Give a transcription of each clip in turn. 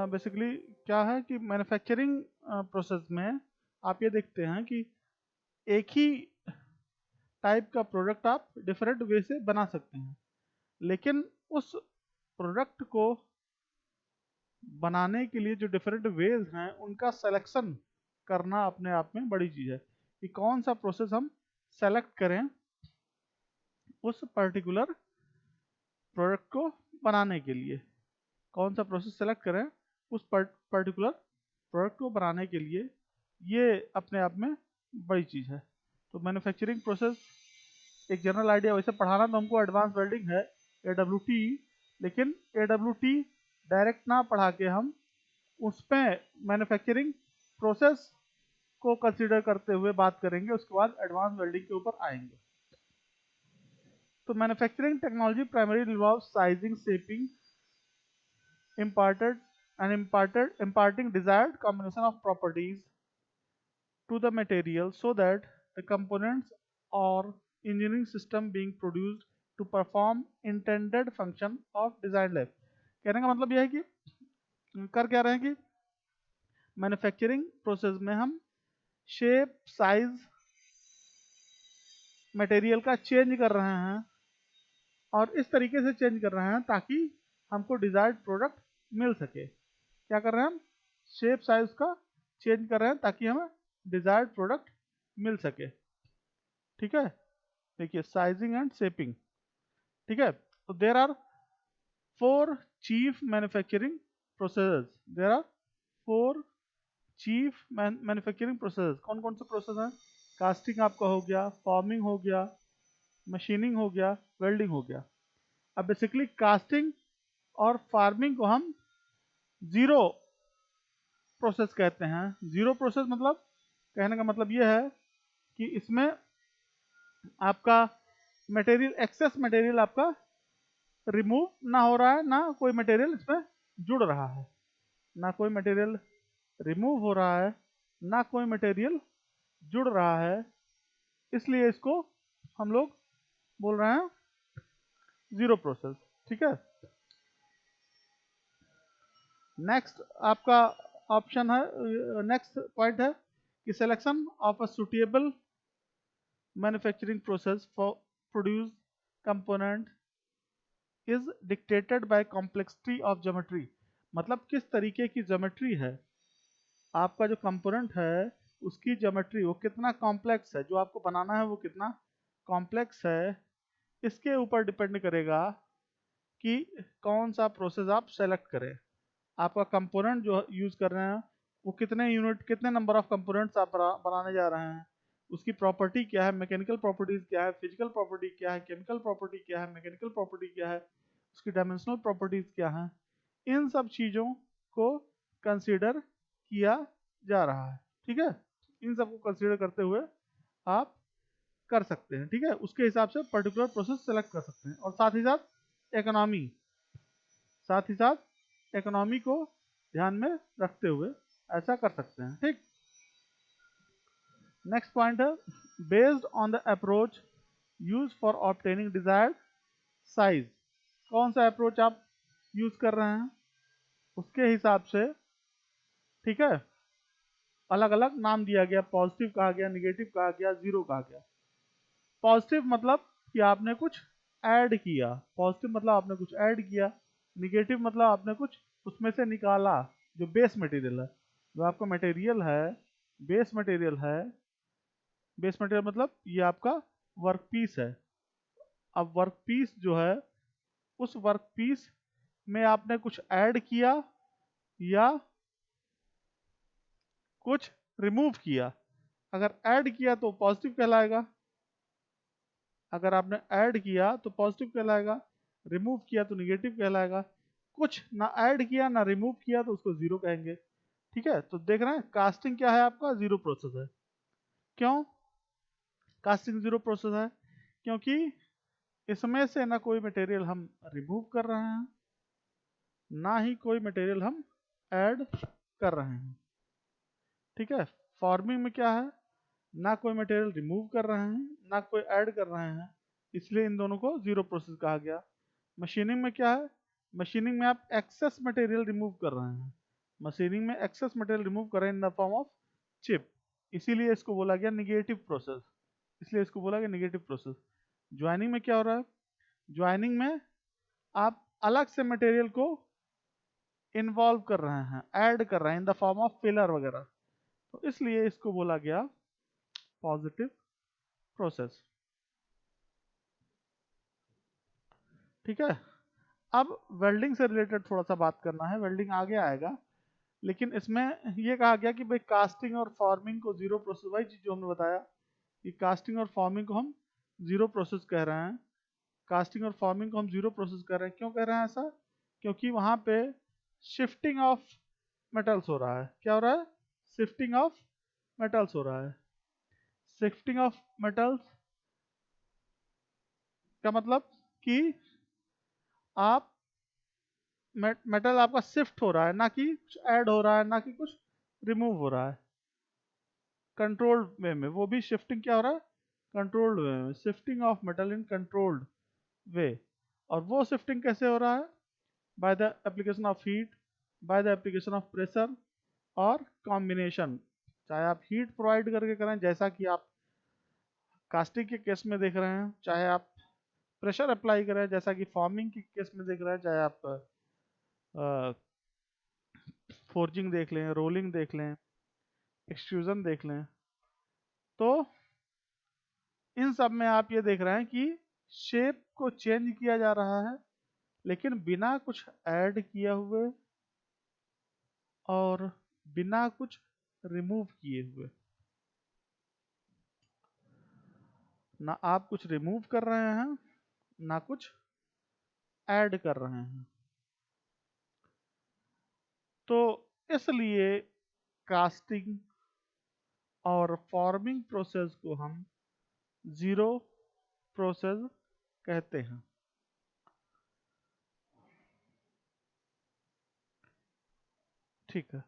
Basically क्या है कि मैन्युफैक्चरिंग प्रोसेस में आप ये देखते हैं कि एक ही टाइप का प्रोडक्ट आप डिफरेंट वे से बना सकते हैं, लेकिन उस प्रोडक्ट को बनाने के लिए जो डिफरेंट वेज हैं उनका सिलेक्शन करना अपने आप में बड़ी चीज़ है कि कौन सा प्रोसेस हम सेलेक्ट करें उस पर्टिकुलर प्रोडक्ट को बनाने के लिए। कौन सा प्रोसेस सेलेक्ट करें उस पर्टिकुलर प्रोडक्ट को बनाने के लिए, ये अपने आप में बड़ी चीज़ है। तो मैन्युफैक्चरिंग प्रोसेस एक जनरल आइडिया, वैसे पढ़ाना तो हमको एडवांस वेल्डिंग है AWT, लेकिन AWT डायरेक्ट ना पढ़ा के हम उस पर मैन्युफैक्चरिंग प्रोसेस को कंसीडर करते हुए बात करेंगे, उसके बाद एडवांस वेल्डिंग के ऊपर आएंगे। तो manufacturing technology primary involve sizing, shaping, imparting desired combination of properties to the material so that the components or engineering system being produced to perform intended function of design life। कहने का मतलब यह है कि कर क्या रहे हैं कि मैन्युफैक्चरिंग प्रोसेस में हम शेप, साइज, मटेरियल का चेंज कर रहे हैं और इस तरीके से चेंज कर रहे हैं ताकि हमको डिजायर्ड प्रोडक्ट मिल सके। क्या कर रहे हैं हम? शेप साइज का चेंज कर रहे हैं ताकि हमें डिजायर्ड प्रोडक्ट मिल सके। ठीक है, देखिए साइजिंग एंड शेपिंग। ठीक है, तो there are 4 chief manufacturing processes. There are 4 chief manufacturing processes. कौन कौन से प्रोसेस हैं? कास्टिंग आपका हो गया, फॉर्मिंग हो गया, मशीनिंग हो गया, वेल्डिंग हो गया। अब बेसिकली कास्टिंग और फार्मिंग को हम जीरो प्रोसेस कहते हैं। जीरो प्रोसेस मतलब, कहने का मतलब ये है कि इसमें आपका मटेरियल, एक्सेस मटेरियल आपका रिमूव ना हो रहा है, ना कोई मटेरियल इसमें जुड़ रहा है, ना कोई मटेरियल रिमूव हो रहा है, ना कोई मटेरियल जुड़ रहा है, इसलिए इसको हम लोग बोल रहे हैं जीरो प्रोसेस। ठीक है, नेक्स्ट आपका ऑप्शन है, नेक्स्ट पॉइंट है कि selection of a suitable manufacturing process for produce component is dictated bye complexity of geometry. मतलब किस तरीके की ज्योमेट्री है, आपका जो कंपोनेंट है उसकी ज्योमेट्री वो कितना कॉम्प्लेक्स है, जो आपको बनाना है वो कितना कॉम्प्लेक्स है, इसके ऊपर डिपेंड करेगा कि कौन सा प्रोसेस आप सेलेक्ट करें। आपका कंपोनेंट जो यूज कर रहे हैं वो कितने यूनिट, कितने नंबर ऑफ कंपोनेंट्स आप बनाने जा रहे हैं, उसकी प्रॉपर्टी क्या है, मैकेनिकल प्रॉपर्टीज क्या है, फिजिकल प्रॉपर्टी क्या है, केमिकल प्रॉपर्टी क्या है, मैकेनिकल प्रॉपर्टी क्या है, उसकी डायमेंशनल प्रॉपर्टीज क्या हैं, इन सब चीज़ों को कंसीडर किया जा रहा है। ठीक है, इन सब को कंसीडर करते हुए आप कर सकते हैं। ठीक है, उसके हिसाब से पर्टिकुलर प्रोसेस सेलेक्ट कर सकते हैं। और साथ ही साथ इकोनॉमी, साथ ही साथ इकोनॉमी को ध्यान में रखते हुए ऐसा कर सकते हैं। ठीक, नेक्स्ट पॉइंट है based on the approach use for obtaining desired size. कौन सा अप्रोच आप यूज कर रहे हैं उसके हिसाब से, ठीक है, अलग अलग नाम दिया गया। पॉजिटिव कहा गया, निगेटिव कहा गया, जीरो कहा गया। पॉजिटिव मतलब कि आपने कुछ ऐड किया, पॉजिटिव मतलब आपने कुछ ऐड किया, निगेटिव मतलब आपने कुछ उसमें से निकाला। जो बेस मटेरियल है, जो आपका मटेरियल है, बेस मटेरियल है, बेस मटेरियल मतलब ये आपका वर्कपीस है। अब वर्कपीस जो है, उस वर्कपीस में आपने कुछ ऐड किया या कुछ रिमूव किया। अगर ऐड किया तो पॉजिटिव कहलाएगा, अगर आपने ऐड किया तो पॉजिटिव कहलाएगा, रिमूव किया तो निगेटिव कहलाएगा। कुछ ना ऐड किया ना रिमूव किया तो उसको जीरो कहेंगे। ठीक है, तो देख रहे हैं कास्टिंग क्या है, आपका जीरो प्रोसेस है। क्यों कास्टिंग जीरो प्रोसेस है? क्योंकि इसमें से ना कोई मटेरियल हम रिमूव कर रहे हैं, ना ही कोई मटेरियल हम ऐड कर रहे हैं। ठीक है, फॉर्मिंग में क्या है, ना कोई मटेरियल रिमूव कर रहे हैं, ना कोई ऐड कर रहे हैं, इसलिए इन दोनों को जीरो प्रोसेस कहा गया। मशीनिंग में क्या है, मशीनिंग में आप एक्सेस मटेरियल रिमूव कर रहे हैं, मशीनिंग में एक्सेस मटेरियल रिमूव कर रहे हैं इन द फॉर्म ऑफ चिप, इसीलिए इसको बोला गया निगेटिव प्रोसेस, इसलिए इसको बोला गया निगेटिव प्रोसेस। ज्वाइनिंग में क्या हो रहा है, ज्वाइनिंग में आप अलग से मटेरियल को इन्वॉल्व कर रहे हैं, ऐड कर रहे हैं इन द फॉर्म ऑफ फिलर वगैरह, तो इसलिए इसको बोला गया पॉजिटिव प्रोसेस। ठीक है, अब वेल्डिंग से रिलेटेड थोड़ा सा बात करना है, वेल्डिंग आगे आएगा, लेकिन इसमें ये कहा गया कि भाई कास्टिंग और फॉर्मिंग को जीरो प्रोसेस, वही चीज जो हमने बताया कि कास्टिंग और फॉर्मिंग को हम जीरो प्रोसेस कह रहे हैं, कास्टिंग और फॉर्मिंग को हम जीरो प्रोसेस कर रहे हैं। क्यों कह रहे हैं ऐसा, क्योंकि वहां पे शिफ्टिंग ऑफ मेटल्स हो रहा है। क्या हो रहा है, शिफ्टिंग ऑफ मेटल्स हो रहा है। शिफ्टिंग ऑफ मेटल्स का मतलब कि आप मेटल आपका शिफ्ट हो रहा है, ना कि कुछ ऐड हो रहा है, ना कि कुछ रिमूव हो रहा है, कंट्रोल्ड वे में, वो भी शिफ्टिंग क्या हो रहा है, कंट्रोल्ड वे में, shifting of metal in controlled वे। और वो शिफ्टिंग कैसे हो रहा है, by the application of heat, by the application of pressure और कॉम्बिनेशन, चाहे आप हीट प्रोवाइड करके करें जैसा कि आप कास्टिंग के केस में देख रहे हैं, चाहे आप प्रेशर अप्लाई करें जैसा कि फॉर्मिंग के केस में देख रहे हैं, चाहे आप फोर्जिंग देख लें, रोलिंग देख लें, एक्सट्रूजन देख लें, तो इन सब में आप ये देख रहे हैं कि शेप को चेंज किया जा रहा है लेकिन बिना कुछ ऐड किए हुए और बिना कुछ रिमूव किए हुए। ना आप कुछ रिमूव कर रहे हैं ना कुछ ऐड कर रहे हैं, तो इसलिए कास्टिंग और फॉर्मिंग प्रोसेस को हम जीरो प्रोसेस कहते हैं। ठीक है,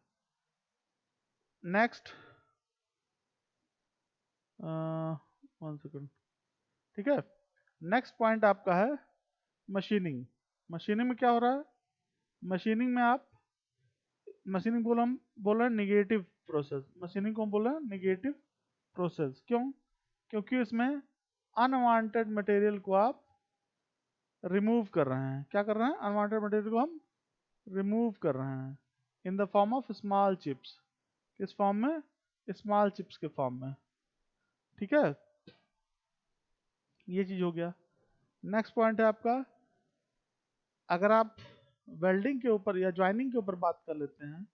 नेक्स्ट, वन सेकंड। ठीक है, नेक्स्ट पॉइंट आपका है मशीनिंग। मशीनिंग में क्या हो रहा है, मशीनिंग में आप, मशीनिंग बोल रहे हैं निगेटिव प्रोसेस, मशीनिंग को हम बोल रहे हैं निगेटिव प्रोसेस। क्यों, क्योंकि इसमें अनवांटेड मटेरियल को आप रिमूव कर रहे हैं। क्या कर रहे हैं, अनवांटेड मटेरियल को हम रिमूव कर रहे हैं इन the form of small chips. किस फॉर्म में, स्मॉल चिप्स के फॉर्म में। ठीक है, ये चीज हो गया। नेक्स्ट पॉइंट है आपका, अगर आप वेल्डिंग के ऊपर या ज्वाइनिंग के ऊपर बात कर लेते हैं,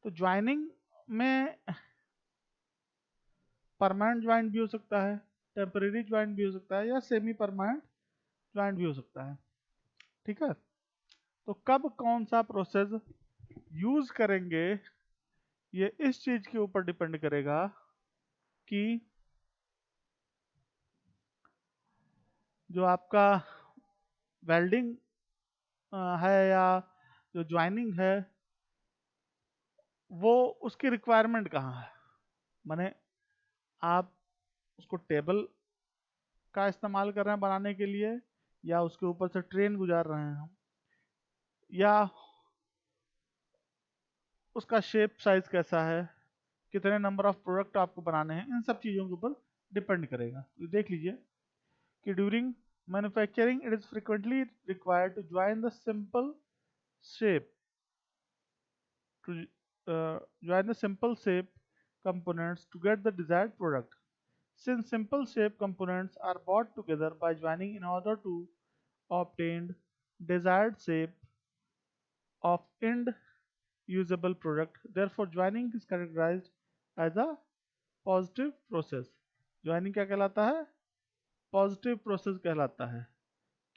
तो ज्वाइनिंग में परमानेंट ज्वाइंट भी हो सकता है, टेम्परेरी ज्वाइंट भी हो सकता है, या सेमी परमानेंट ज्वाइंट भी हो सकता है। ठीक है, तो कब कौन सा प्रोसेस यूज करेंगे ये इस चीज के ऊपर डिपेंड करेगा कि जो आपका वेल्डिंग है या जो ज्वाइनिंग है वो उसकी रिक्वायरमेंट कहाँ है। माने आप उसको टेबल का इस्तेमाल कर रहे हैं बनाने के लिए, या उसके ऊपर से ट्रेन गुजार रहे हैं हम, या उसका शेप साइज कैसा है, कितने नंबर ऑफ प्रोडक्ट आपको बनाने हैं, इन सब चीज़ों के ऊपर डिपेंड करेगा। तो देख लीजिए कि during manufacturing it is frequently required to join the simple shape to join the simple shape components to get the desired product. Since simple shape components are brought together by joining in order to obtain desired shape of end usable product, therefore joining is characterized as a positive process. Joining क्या कहलाता है, positive process कहलाता है।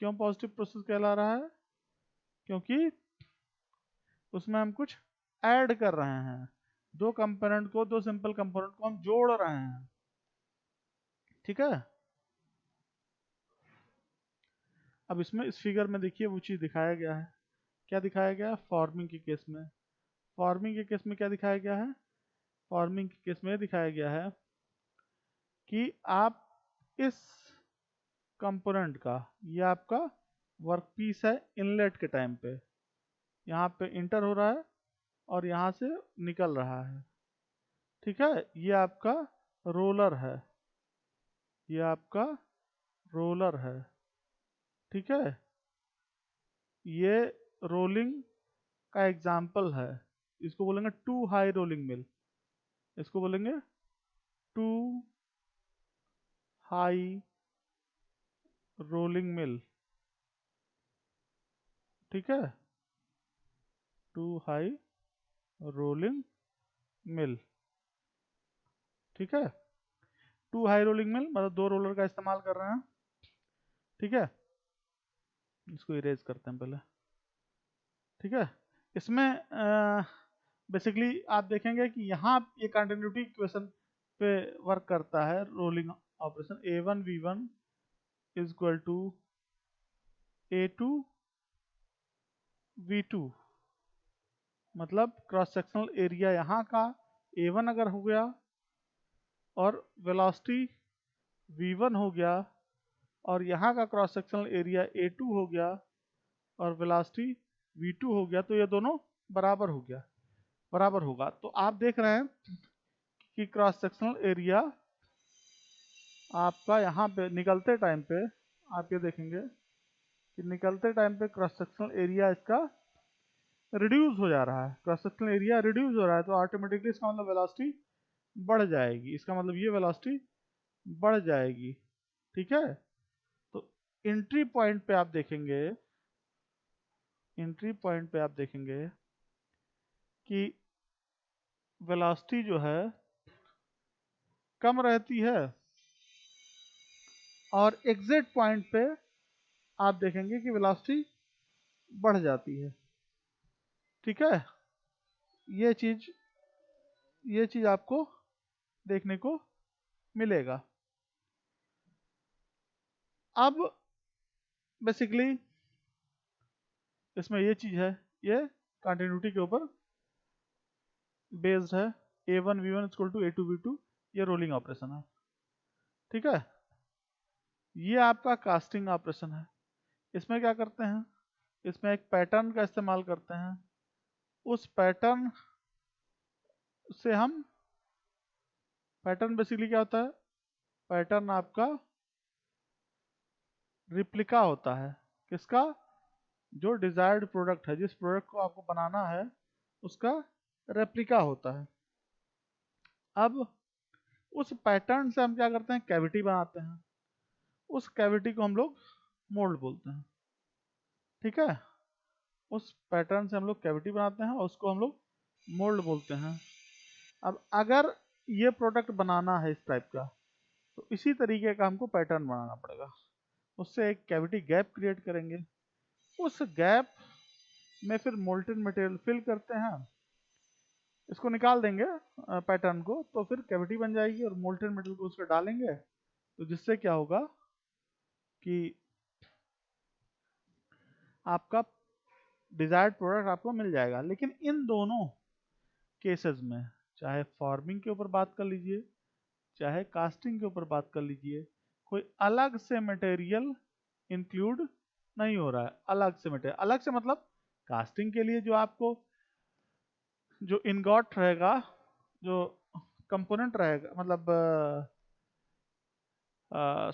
क्यों positive process कहला रहा है, क्योंकि उसमें हम कुछ ऐड कर रहे हैं, दो कंपोनेंट को, दो सिंपल कंपोनेंट को हम जोड़ रहे हैं। ठीक है, अब इसमें इस फिगर में देखिए वो चीज दिखाया गया है। क्या दिखाया गया है, फॉर्मिंग के केस में, फॉर्मिंग के केस में क्या दिखाया गया है, फॉर्मिंग के केस में दिखाया गया है कि आप इस कंपोनेंट का, ये आपका वर्क पीस है, इनलेट के टाइम पे यहाँ पे इंटर हो रहा है और यहाँ से निकल रहा है। ठीक है, ये आपका रोलर है, ये आपका रोलर है। ठीक है, ये रोलिंग का एग्जाम्पल है। इसको बोलेंगे टू हाई रोलिंग मिल, इसको बोलेंगे टू हाई रोलिंग मिल। ठीक है, टू हाई रोलिंग मिल। ठीक है, टू हाई रोलिंग मिल मतलब दो रोलर का इस्तेमाल कर रहे हैं। ठीक है, इसको इरेज करते हैं पहले। ठीक है, इसमें बेसिकली आप देखेंगे कि यहाँ ये कंटिन्यूटी इक्वेशन पे वर्क करता है। Rolling operation A1V1 is equal to A2V2, मतलब क्रॉस सेक्शनल एरिया यहाँ का A1 अगर हो गया और वेलोसिटी V1 हो गया, और यहाँ का क्रॉस सेक्शनल एरिया A2 हो गया और वेलोसिटी V2 हो गया, तो ये दोनों बराबर हो गया, बराबर होगा। तो आप देख रहे हैं कि क्रॉस सेक्शनल एरिया आपका यहाँ पे निकलते टाइम पे, आप ये देखेंगे कि निकलते टाइम पे क्रॉस सेक्शनल एरिया इसका रिड्यूस हो जा रहा है। क्रॉस सेक्शनल एरिया रिड्यूस हो रहा है तो ऑटोमेटिकली इसका मतलब वेलोसिटी बढ़ जाएगी, इसका मतलब ये वेलोसिटी बढ़ जाएगी। ठीक है, तो एंट्री पॉइंट पे आप देखेंगे, एंट्री पॉइंट पे आप देखेंगे कि वेलोसिटी जो है कम रहती है, और एग्जिट पॉइंट पे आप देखेंगे कि वेलोसिटी बढ़ जाती है। ठीक है, ये चीज आपको देखने को मिलेगा। अब बेसिकली इसमें ये चीज है, ये कंटिन्यूटी के ऊपर बेस्ड है। A1V1 इक्वल टू A2V2, ये रोलिंग ऑपरेशन है। ठीक है, ये आपका कास्टिंग ऑपरेशन है। इसमें क्या करते हैं, इसमें एक पैटर्न का इस्तेमाल करते हैं। उस पैटर्न से हम, पैटर्न बेसिकली क्या होता है, पैटर्न आपका रिप्लिका होता है। किसका, जो डिजायर्ड प्रोडक्ट है, जिस प्रोडक्ट को आपको बनाना है उसका रेप्लिका होता है। अब उस पैटर्न से हम क्या करते हैं, कैविटी बनाते हैं। उस कैविटी को हम लोग मोल्ड बोलते हैं। ठीक है, उस पैटर्न से हम लोग कैविटी बनाते हैं और उसको हम लोग मोल्ड बोलते हैं। अब अगर ये प्रोडक्ट बनाना है इस टाइप का, तो इसी तरीके का हमको पैटर्न बनाना पड़ेगा। उससे एक कैविटी गैप क्रिएट करेंगे, उस गैप में फिर मोल्टन मटेरियल फिल करते हैं, इसको निकाल देंगे पैटर्न को, तो फिर कैविटी बन जाएगी और मोल्टन मटेरियल को उसमें डालेंगे, तो जिससे क्या होगा कि आपका डिजायर्ड प्रोडक्ट आपको मिल जाएगा। लेकिन इन दोनों केसेस में, चाहे फॉर्मिंग के ऊपर बात कर लीजिए, चाहे कास्टिंग के ऊपर बात कर लीजिए, कोई अलग से मटेरियल इंक्लूड नहीं हो रहा है। अलग से मटेरियल, अलग से मतलब कास्टिंग के लिए जो आपको जो इनगॉट रहेगा, जो कंपोनेंट रहेगा, मतलब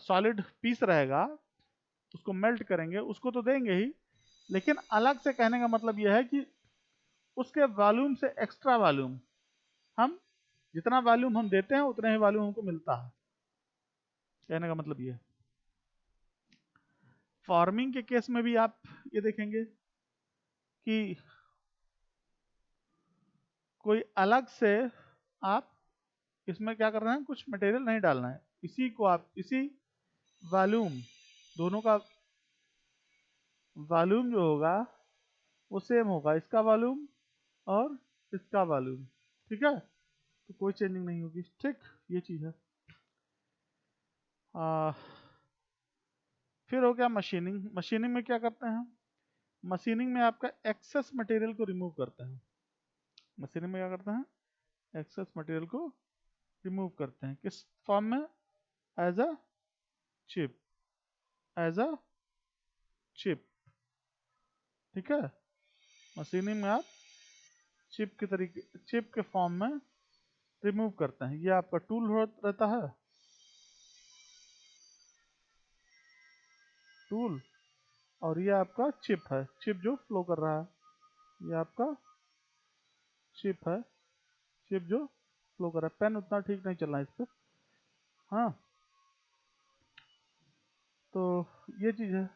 सॉलिड पीस रहेगा, उसको मेल्ट करेंगे, उसको तो देंगे ही, लेकिन अलग से कहने का मतलब यह है कि उसके वॉल्यूम से एक्स्ट्रा वॉल्यूम, हम जितना वॉल्यूम हम देते हैं उतना ही वॉल्यूम हमको मिलता है। कहने का मतलब ये। फार्मिंग के केस में भी आप ये देखेंगे कि कोई अलग से आप इसमें क्या कर रहे हैं, कुछ मटेरियल नहीं डालना है, इसी को आप इसी वॉल्यूम, दोनों का वॉल्यूम जो होगा वो सेम होगा, इसका वॉल्यूम और इसका वॉल्यूम। ठीक है, तो कोई चेंजिंग नहीं होगी। ठीक, ये चीज़ है। फिर हो गया मशीनिंग। मशीनिंग में क्या करते हैं, मशीनिंग में आपका एक्सेस मटेरियल को रिमूव करते हैं। मशीनिंग में क्या करते हैं, एक्सेस मटेरियल को रिमूव करते हैं। किस फॉर्म में, as a chip, as a chip. ठीक है, मशीनिंग में आप चिप के तरीके, चिप के फॉर्म में रिमूव करते हैं। ये आपका टूल रहता है, टूल, और ये आपका चिप है, चिप जो फ्लो कर रहा है, ये आपका चिप है, चिप जो फ्लो कर रहा है। पेन उतना ठीक नहीं चल रहा है इस पर, हाँ। तो ये चीज़ है,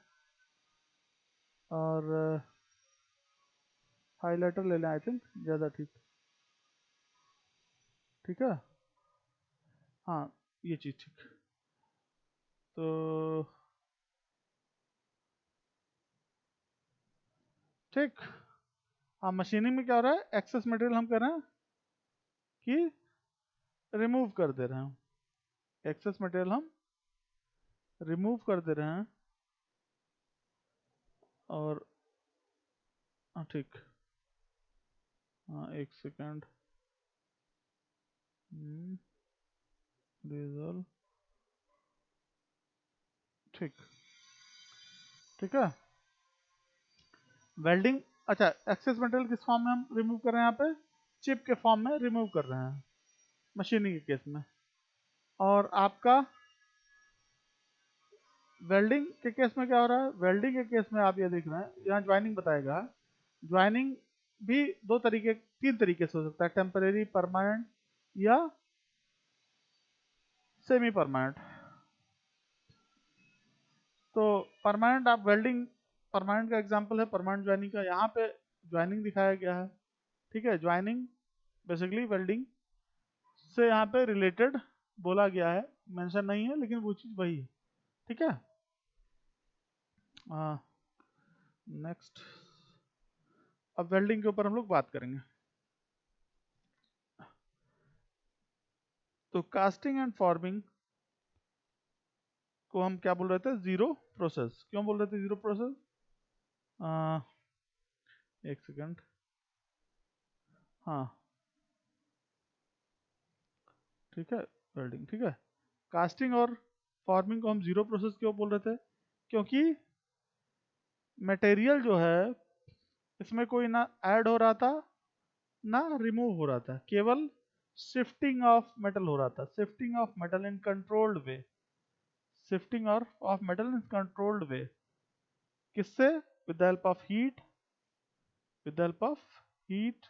और हाइलाइटर ले लें, आई थिंक ज़्यादा ठीक, ठीक है, हाँ ये चीज़ ठीक। तो ठीक, हाँ मशीनिंग में क्या हो रहा है, एक्सेस मटेरियल हम कह रहे हैं कि रिमूव कर दे रहे हैं, एक्सेस मटेरियल हम रिमूव कर दे रहे हैं। और हाँ ठीक, हाँ एक सेकेंड, रिजल्व, ठीक, ठीक है। वेल्डिंग, अच्छा एक्सेस मटेरियल किस फॉर्म में हम रिमूव कर रहे हैं, यहाँ पे चिप के फॉर्म में रिमूव कर रहे हैं मशीनिंग के केस में। और आपका वेल्डिंग के केस में क्या हो रहा है, वेल्डिंग के केस में आप ये देख रहे हैं, यहाँ ज्वाइनिंग बताएगा, ज्वाइनिंग भी दो तरीके, तीन तरीके से हो सकता है, टेम्परेरी, परमानेंट या सेमी परमानेंट। तो परमानेंट आप वेल्डिंग, परमानेंट का एग्जांपल है परमानेंट ज्वाइनिंग का, यहाँ पे ज्वाइनिंग दिखाया गया है, ठीक है। ज्वाइनिंग बेसिकली वेल्डिंग से यहाँ पे रिलेटेड बोला गया है, मेंशन नहीं है लेकिन वो चीज़ वही है, ठीक है। नेक्स्ट, अब वेल्डिंग के ऊपर हम लोग बात करेंगे। तो कास्टिंग एंड फॉर्मिंग को हम क्या बोल रहे थे, जीरो प्रोसेस। क्यों बोल रहे थे जीरो प्रोसेस, एक सेकंड, हाँ ठीक है, वेल्डिंग ठीक है। कास्टिंग और फॉर्मिंग को हम जीरो प्रोसेस क्यों बोल रहे थे, क्योंकि मटेरियल जो है इसमें कोई ना ऐड हो रहा था ना रिमूव हो रहा था, केवल शिफ्टिंग ऑफ मेटल हो रहा था, shifting of metal in controlled way, shifting of metal in controlled way, किससे, with the help of heat, with the help of heat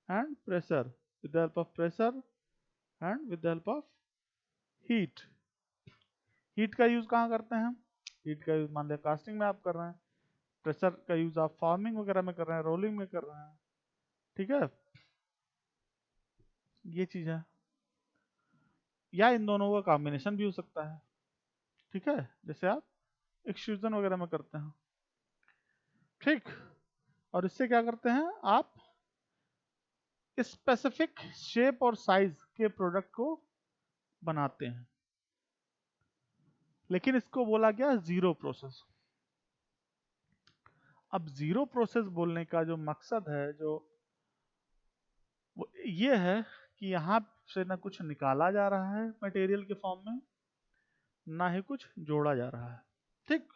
and pressure, with the help of pressure and with the help of heat. Heat का use कहाँ करते हैं, heat का use मान लिया casting में आप कर रहे हैं, प्रेशर का यूज आप फॉर्मिंग वगैरह में कर रहे हैं, रोलिंग में कर रहे हैं, ठीक है, ये चीज है। या इन दोनों का कॉम्बिनेशन भी हो सकता है, ठीक है, जैसे आप एक्सट्रूजन वगैरह में करते हैं, ठीक। और इससे क्या करते हैं, आप स्पेसिफिक शेप और साइज के प्रोडक्ट को बनाते हैं, लेकिन इसको बोला गया जीरो प्रोसेस। अब जीरो प्रोसेस बोलने का जो मकसद है, जो वो ये है कि यहाँ से ना कुछ निकाला जा रहा है मटेरियल के फॉर्म में, ना ही कुछ जोड़ा जा रहा है, ठीक।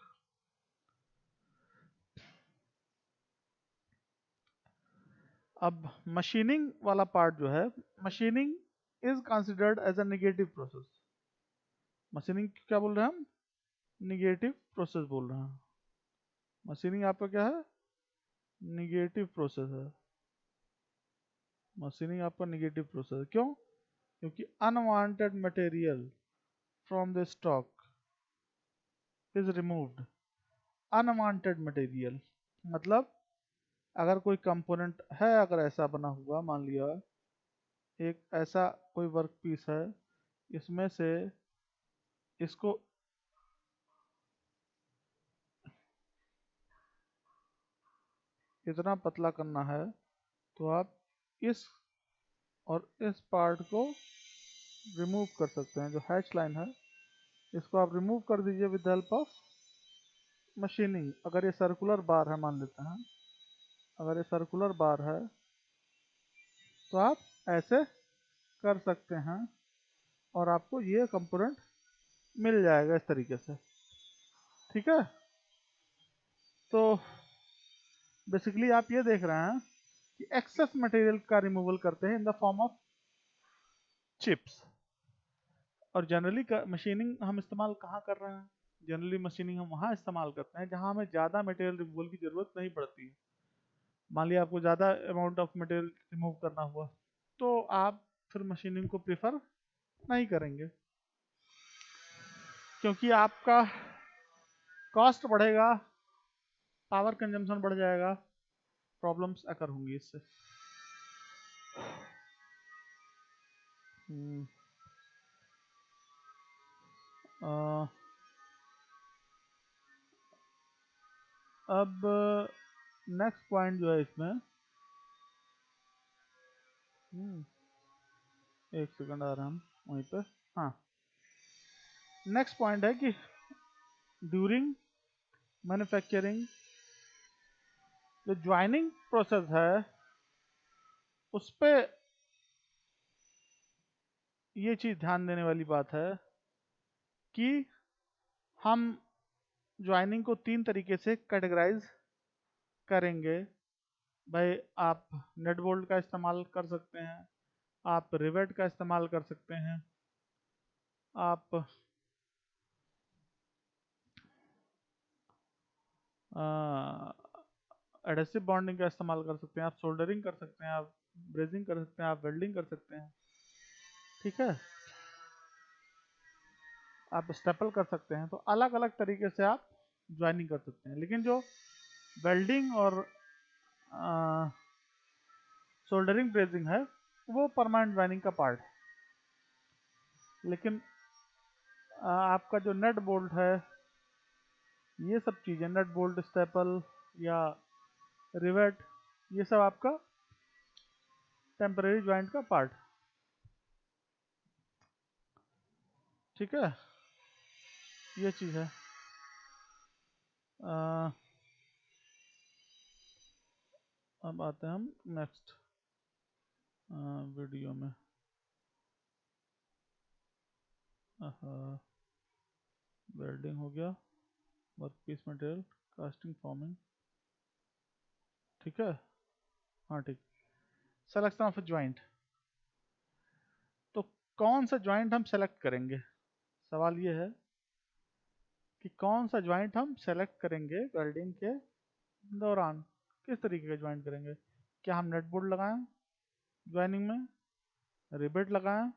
अब मशीनिंग वाला पार्ट जो है, machining is considered as a negative process. Machining क्या बोल रहे हैं हम, निगेटिव प्रोसेस बोल रहे हैं। मशीनिंग आपका क्या है, निगेटिव प्रोसेस है, मशीनिंग आपका निगेटिव प्रोसेस है। क्यों, क्योंकि unwanted material from the stock is removed. Unwanted material मतलब अगर कोई कंपोनेंट है, अगर ऐसा बना हुआ, मान लिया एक ऐसा कोई वर्क पीस है, इसमें से इसको इतना पतला करना है, तो आप इस और इस पार्ट को रिमूव कर सकते हैं। जो हैच लाइन है इसको आप रिमूव कर दीजिए विद हेल्प ऑफ मशीनिंग। अगर ये सर्कुलर बार है, मान लेते हैं अगर ये सर्कुलर बार है, तो आप ऐसे कर सकते हैं और आपको ये कंपोनेंट मिल जाएगा इस तरीके से, ठीक है। तो बेसिकली आप ये देख रहे हैं कि एक्सेस मटेरियल का रिमूवल करते हैं इन द फॉर्म ऑफ चिप्स। और जनरली मशीनिंग हम इस्तेमाल कहाँ कर रहे हैं? जनरली मशीनिंग हम वहाँ इस्तेमाल करते हैं जहाँ हमें ज़्यादा मटेरियल रिमूवल की ज़रूरत नहीं पड़ती है। मान लिया आपको ज़्यादा अमाउंट ऑफ मटेरियल रिमूव करना हुआ, तो आप फिर मशीनिंग को प्रेफर नहीं करेंगे, क्योंकि आपका कॉस्ट बढ़ेगा, पावर कंजम्पशन बढ़ जाएगा, प्रॉब्लम्स अकर होंगी इससे। अब नेक्स्ट पॉइंट जो है इसमें, एक सेकंड आ रहा हम वहीं पे। हाँ, नेक्स्ट पॉइंट है कि ड्यूरिंग मैन्युफैक्चरिंग जो ज्वाइनिंग प्रोसेस है उस पे ये चीज़ ध्यान देने वाली बात है कि हम ज्वाइनिंग को 3 तरीके से कैटेगराइज करेंगे। भाई आप नट बोल्ट का इस्तेमाल कर सकते हैं, आप रिवेट का इस्तेमाल कर सकते हैं, आप एडेसिव बॉन्डिंग का इस्तेमाल कर सकते हैं, आप सोल्डरिंग कर सकते हैं, आप ब्रेजिंग कर सकते हैं, आप वेल्डिंग कर सकते हैं। ठीक है, आप स्टेपल कर सकते हैं। तो अलग अलग तरीके से आप ज्वाइनिंग कर सकते हैं। लेकिन जो वेल्डिंग और सोल्डरिंग ब्रेजिंग है वो परमानेंट ज्वाइनिंग का पार्ट है। लेकिन आपका जो नट बोल्ट है, ये सब चीज़ें, नट बोल्ट, स्टेपल या रिवेट, ये सब आपका टेम्परेरी ज्वाइंट का पार्ट। ठीक है, ये चीज़ है। अब आते हैं हम नेक्स्ट वीडियो में। वेल्डिंग हो गया, work piece material, casting, forming. ठीक है, हाँ ठीक। सेलेक्शन ऑफ ज्वाइंट, तो कौन सा ज्वाइंट हम सेलेक्ट करेंगे? सवाल ये है कि कौन सा ज्वाइंट हम सेलेक्ट करेंगे वेल्डिंग के दौरान, किस तरीके का ज्वाइंट करेंगे? क्या हम नट बोल्ट लगाएं ज्वाइनिंग में, रिबेट लगाएं,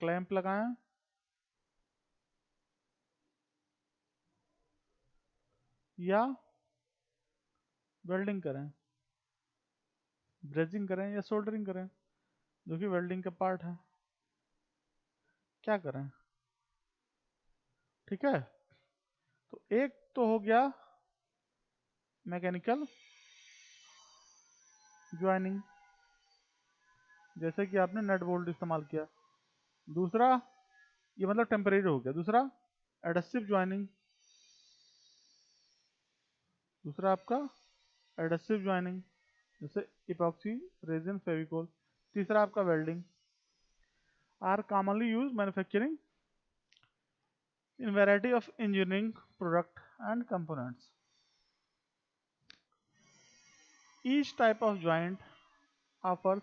क्लैंप लगाएं, या वेल्डिंग करें, ब्रेजिंग करें या सोल्डरिंग करें, जो कि वेल्डिंग का पार्ट है? क्या करें? ठीक है, तो एक तो हो गया मैकेनिकल ज्वाइनिंग, जैसे कि आपने नट बोल्ट इस्तेमाल किया। दूसरा, ये मतलब टेम्परेरी हो गया। दूसरा एडहेसिव ज्वाइनिंग, दूसरा आपका एडहेसिव ज्वाइनिंग जैसे इपॉक्सी, रेजिन, फेविकोल। तीसरा आपका welding. Are commonly use manufacturing in variety of engineering product and components. Each type of joint offers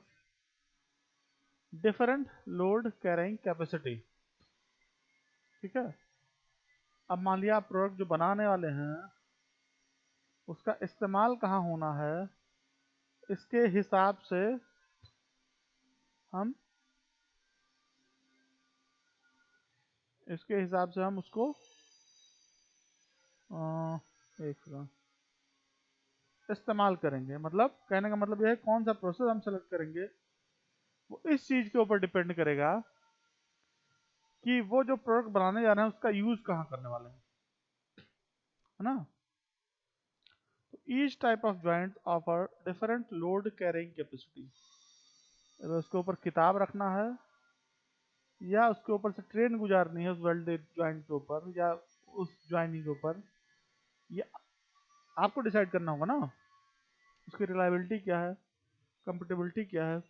different load carrying capacity. ठीक है, अब मान लिया आप प्रोडक्ट जो बनाने वाले हैं उसका इस्तेमाल कहाँ होना है, इसके हिसाब से हम उसको एक सेकंड इस्तेमाल करेंगे। मतलब कहने का मतलब यह है कौन सा प्रोसेस हम सेलेक्ट करेंगे वो इस चीज के ऊपर डिपेंड करेगा कि वो जो प्रोडक्ट बनाने जा रहे हैं उसका यूज कहाँ करने वाले हैं, है ना? तो each type of joint offer different load carrying capacity. अगर उसके ऊपर किताब रखना है या उसके ऊपर से ट्रेन गुजारनी है उस वेल्डेड ज्वाइंट के ऊपर या उस ज्वाइनिंग के ऊपर, ये आपको डिसाइड करना होगा ना। उसकी रिलायबिलिटी क्या है, कंफर्टेबिलिटी क्या है,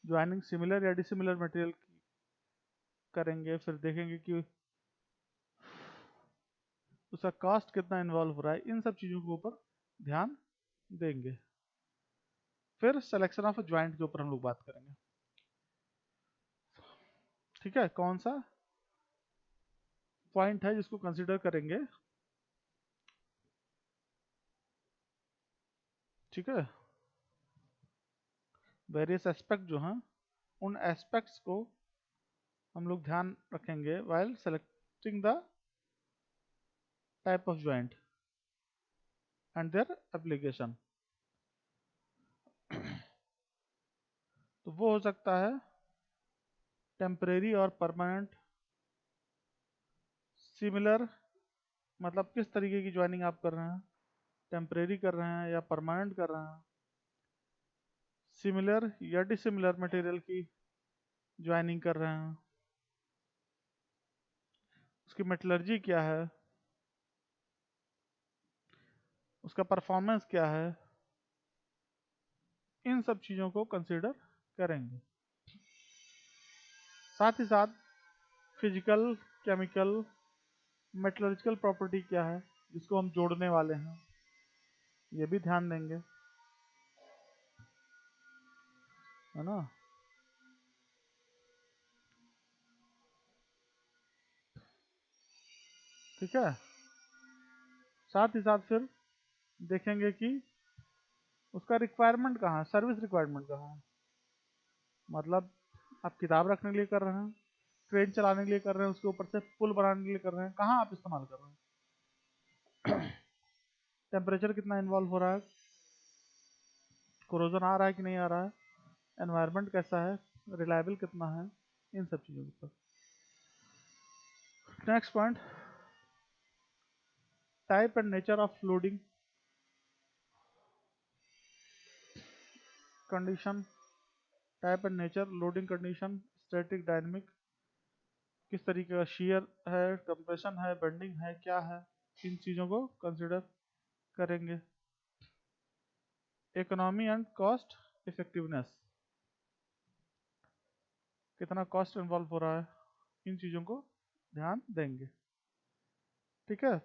ज्वाइनिंग सिमिलर या डिसिमिलर मटेरियल की करेंगे, फिर देखेंगे कि उसका कॉस्ट कितना इन्वॉल्व हो रहा है। इन सब चीज़ों के ऊपर ध्यान देंगे। फिर सिलेक्शन ऑफ ज्वाइंट के ऊपर हम लोग बात करेंगे। ठीक है, कौन सा पॉइंट है जिसको कंसीडर करेंगे। ठीक है, वेरियस एस्पेक्ट जो हैं उन एस्पेक्ट्स को हम लोग ध्यान रखेंगे while selecting the type of joint and their application। तो वो हो सकता है टेम्परेरी और परमानेंट। सिमिलर मतलब किस तरीके की ज्वाइनिंग आप कर रहे हैं, टेम्परेरी कर रहे हैं या परमानेंट कर रहे हैं। सिमिलर या डिसिमिलर मटेरियल की ज्वाइनिंग कर रहे हैं, उसकी मेटलर्जी क्या है, उसका परफॉर्मेंस क्या है, इन सब चीज़ों को कंसीडर करेंगे। साथ ही साथ फिजिकल, केमिकल, मेटलर्जिकल प्रॉपर्टी क्या है जिसको हम जोड़ने वाले हैं, ये भी ध्यान देंगे, है ना। ठीक है, साथ ही साथ फिर देखेंगे कि उसका रिक्वायरमेंट कहाँ है, सर्विस रिक्वायरमेंट कहाँ है। मतलब आप किताब रखने के लिए कर रहे हैं, ट्रेन चलाने के लिए कर रहे हैं, उसके ऊपर से पुल बनाने के लिए कर रहे हैं, कहाँ आप इस्तेमाल कर रहे हैं। टेम्परेचर कितना इन्वॉल्व हो रहा है, कोरोजन आ रहा है कि नहीं आ रहा है, एनवायरनमेंट कैसा है, रिलायबल कितना है, इन सब चीज़ों के ऊपर। Next point, type and nature of loading condition. Type and nature, loading condition, static, dynamic, किस तरीके का शेयर है, कंप्रेशन है, बेंडिंग है, क्या है, इन चीज़ों को कंसिडर करेंगे। इकोनॉमी एंड कॉस्ट इफेक्टिवनेस, कितना कॉस्ट इन्वॉल्व हो रहा है, इन चीज़ों को ध्यान देंगे। ठीक है,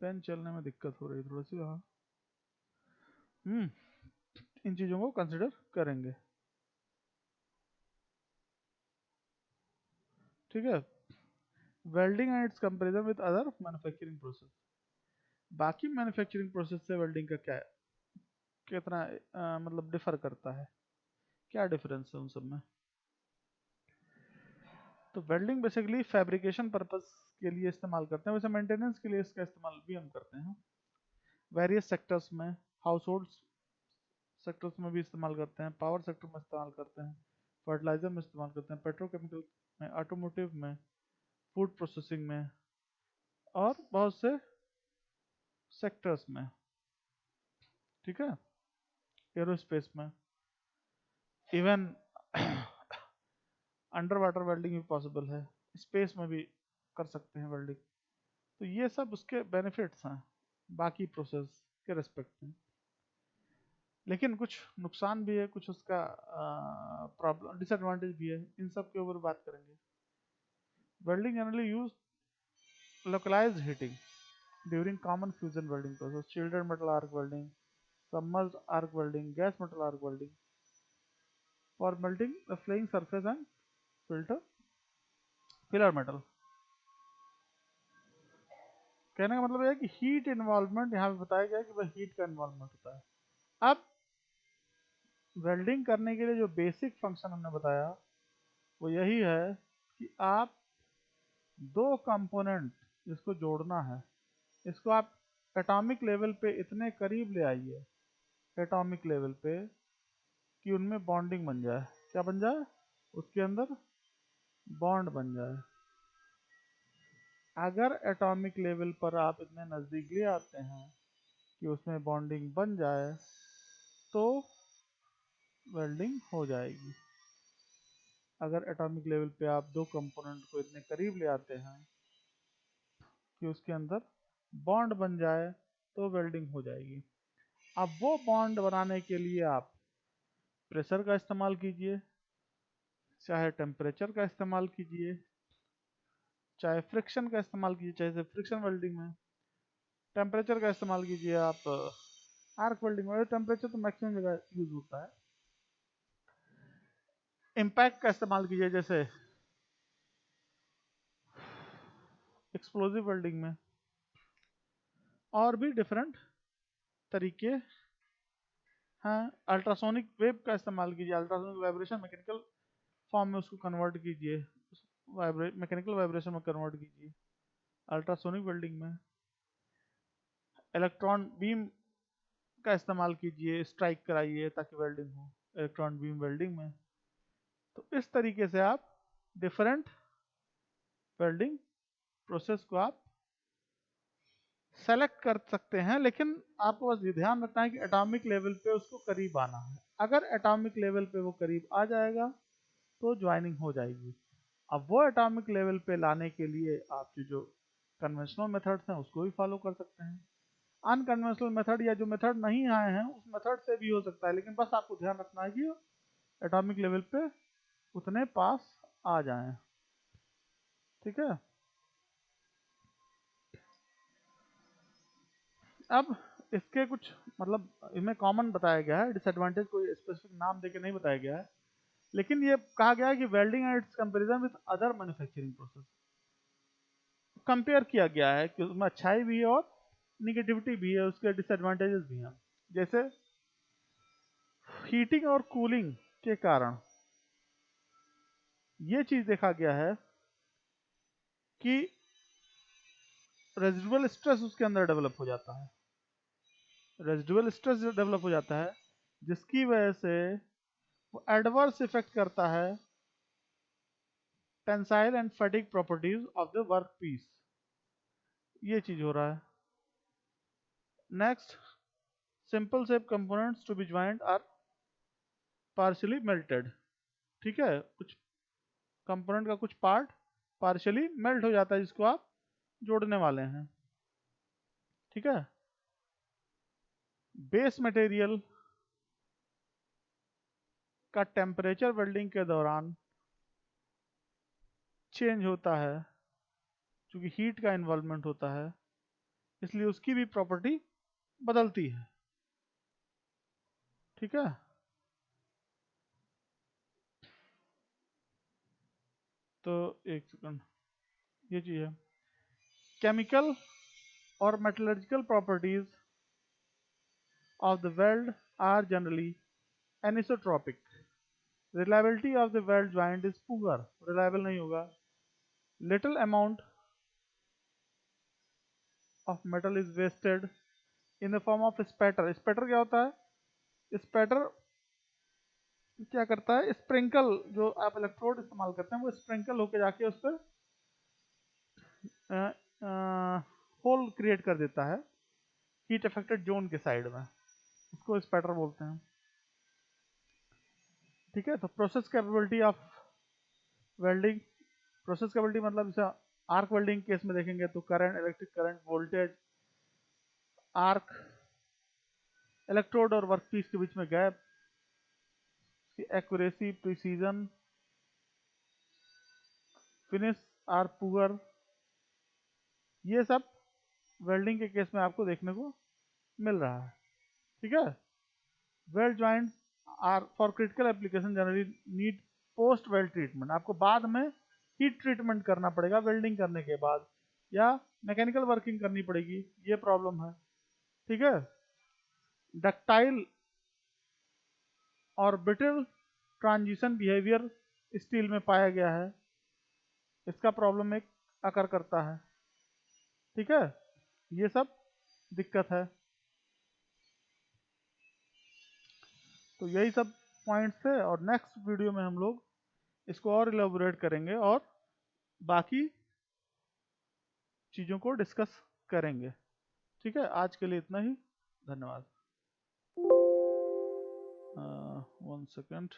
पेन चलने में दिक्कत हो रही है थोड़ी सी, हाँ। इन चीज़ों को कंसिडर करेंगे। ठीक है, welding and it's comparison with other manufacturing process. बाकी मैन्युफैक्चरिंग प्रोसेस से वेल्डिंग का क्या है, कितना मतलब डिफर करता है, क्या डिफरेंस है उन सब में। तो वेल्डिंग बेसिकली फैब्रिकेशन पर्पस के लिए इस्तेमाल करते हैं, वैसे मेंटेनेंस के लिए इसका इस्तेमाल भी हम करते हैं वेरियस सेक्टर्स में। हाउस होल्ड सेक्टर्स में भी इस्तेमाल करते हैं, पावर सेक्टर में इस्तेमाल करते हैं, फर्टिलाइजर में इस्तेमाल करते हैं, पेट्रोकेमिकल में, ऑटोमोटिव में, फूड प्रोसेसिंग में और बहुत से सेक्टर्स में। ठीक है, एरोस्पेस में, इवन अंडर वाटर वेल्डिंग भी पॉसिबल है, स्पेस में भी कर सकते हैं वेल्डिंग। तो ये सब उसके बेनिफिट्स हैं बाकी प्रोसेस के रेस्पेक्ट में। लेकिन कुछ नुकसान भी है, कुछ उसका प्रॉब्लम डिसएडवांटेज भी है, इन सब के ऊपर बात करेंगे। Welding generally use localized heating during common fusion welding process, shielded metal arc welding, submerged arc welding, gas metal arc welding for melting the flaying surface and filter filler metal। कहने का मतलब है कि हीट इन्वॉल्वमेंट यहाँ पे बताया गया है कि वह हीट का इन्वॉल्वमेंट होता है। अब वेल्डिंग करने के लिए जो बेसिक फंक्शन हमने बताया वो यही है कि आप दो कंपोनेंट जिसको जोड़ना है, इसको आप एटॉमिक लेवल पे इतने करीब ले आइए, एटॉमिक लेवल पे, कि उनमें बॉन्डिंग बन जाए। क्या बन जाए, उसके अंदर बॉन्ड बन जाए। अगर एटॉमिक लेवल पर आप इतने नज़दीक ले आते हैं कि उसमें बॉन्डिंग बन जाए तो वेल्डिंग हो जाएगी। अगर एटॉमिक लेवल पे आप दो कंपोनेंट को इतने करीब ले आते हैं कि उसके अंदर बॉन्ड बन जाए तो वेल्डिंग हो जाएगी। अब वो बॉन्ड बनाने के लिए आप प्रेशर का इस्तेमाल कीजिए, चाहे टेम्परेचर का इस्तेमाल कीजिए, चाहे फ्रिक्शन का इस्तेमाल कीजिए, चाहे फ्रिक्शन वेल्डिंग में, टेम्परेचर का इस्तेमाल कीजिए आप आर्क वेल्डिंग में। टेम्परेचर तो मैक्सिमम जगह यूज होता है। इम्पैक्ट का इस्तेमाल कीजिए जैसे एक्सप्लोजिव वेल्डिंग में। और भी डिफरेंट तरीके हैं। अल्ट्रासोनिक वेव का इस्तेमाल कीजिए। अल्ट्रासोनिक वाइब्रेशन मैकेनिकल फॉर्म में उसको कन्वर्ट कीजिए, मैकेनिकल वाइब्रेशन में कन्वर्ट कीजिए अल्ट्रासोनिक वेल्डिंग में। इलेक्ट्रॉन बीम का इस्तेमाल कीजिए, स्ट्राइक कराइए ताकि वेल्डिंग हो इलेक्ट्रॉन बीम वेल्डिंग में। तो इस तरीके से आप डिफरेंट वेल्डिंग प्रोसेस को आप सेलेक्ट कर सकते हैं, लेकिन आपको बस ये ध्यान रखना है कि एटॉमिक लेवल पे उसको करीब आना है। अगर एटॉमिक लेवल पे वो करीब आ जाएगा तो ज्वाइनिंग हो जाएगी। अब वो एटॉमिक लेवल पे लाने के लिए आप जो कन्वेंशनल मेथड्स हैं उसको भी फॉलो कर सकते हैं। अनकन्वेंशनल मेथड या जो मेथड नहीं आए हैं उस मेथड से भी हो सकता है, लेकिन बस आपको ध्यान रखना है कि एटॉमिक लेवल पे उतने पास आ जाएं। ठीक है। अब इसके कुछ मतलब इनमें कॉमन बताया गया है, डिसएडवांटेज कोई स्पेसिफिक नाम देके नहीं बताया गया है, लेकिन ये कहा गया है कि welding and it's comparison with other manufacturing process compare किया गया है कि उसमें अच्छाई भी है और निगेटिविटी भी है, उसके डिसएडवांटेजेस भी हैं। जैसे हीटिंग और कूलिंग के कारण ये चीज देखा गया है कि रेजिडुअल स्ट्रेस उसके अंदर डेवलप हो जाता है। रेजिडुअल स्ट्रेस डेवलप हो जाता है जिसकी वजह से वो एडवर्स इफेक्ट करता है tensile and fatigue properties of the work piece. ये चीज हो रहा है। Next, simple shape components to be joint are partially melted. ठीक है, कुछ कंपोनेंट का कुछ पार्ट पार्शियली मेल्ट हो जाता है जिसको आप जोड़ने वाले हैं। ठीक है। बेस मटेरियल का टेम्परेचर वेल्डिंग के दौरान चेंज होता है, क्योंकि हीट का इन्वॉल्वमेंट होता है, इसलिए उसकी भी प्रॉपर्टी बदलती है। ठीक है। तो एक सेकंड, ये चीज है। केमिकल और metallurgical properties of the weld are generally anisotropic. Reliability of the weld joint is poor, reliable नहीं होगा। Little amount of metal is wasted in the form of spatter. Spatter क्या होता है? स्पैटर क्या करता है, स्प्रिंकल जो आप इलेक्ट्रोड इस्तेमाल करते हैं वो स्प्रिंकल होके जाके उस पर होल क्रिएट कर देता है हीट अफेक्टेड जोन के साइड में, उसको स्पैटर बोलते हैं। ठीक है। तो process capability of welding, process capability मतलब जैसे आर्क वेल्डिंग केस में देखेंगे तो current, electric current, voltage, arc, electrode और वर्कपीस के बीच में gap, accuracy, precision, finish are poor, ये सब वेल्डिंग के केस में आपको देखने को मिल रहा है। ठीक है। Weld joint are for critical application generally need post weld treatment. आपको बाद में हीट ट्रीटमेंट करना पड़ेगा वेल्डिंग करने के बाद, या मैकेनिकल वर्किंग करनी पड़ेगी, ये प्रॉब्लम है। ठीक है। डक्टाइल और ब्रिटल ट्रांजिशन बिहेवियर स्टील में पाया गया है, इसका प्रॉब्लम एक अकर करता है। ठीक है। ये सब दिक्कत है। तो यही सब पॉइंट्स थे, और नेक्स्ट वीडियो में हम लोग इसको और इलेबोरेट करेंगे और बाकी चीज़ों को डिस्कस करेंगे। ठीक है। आज के लिए इतना ही। धन्यवाद। 1 सेकेंड।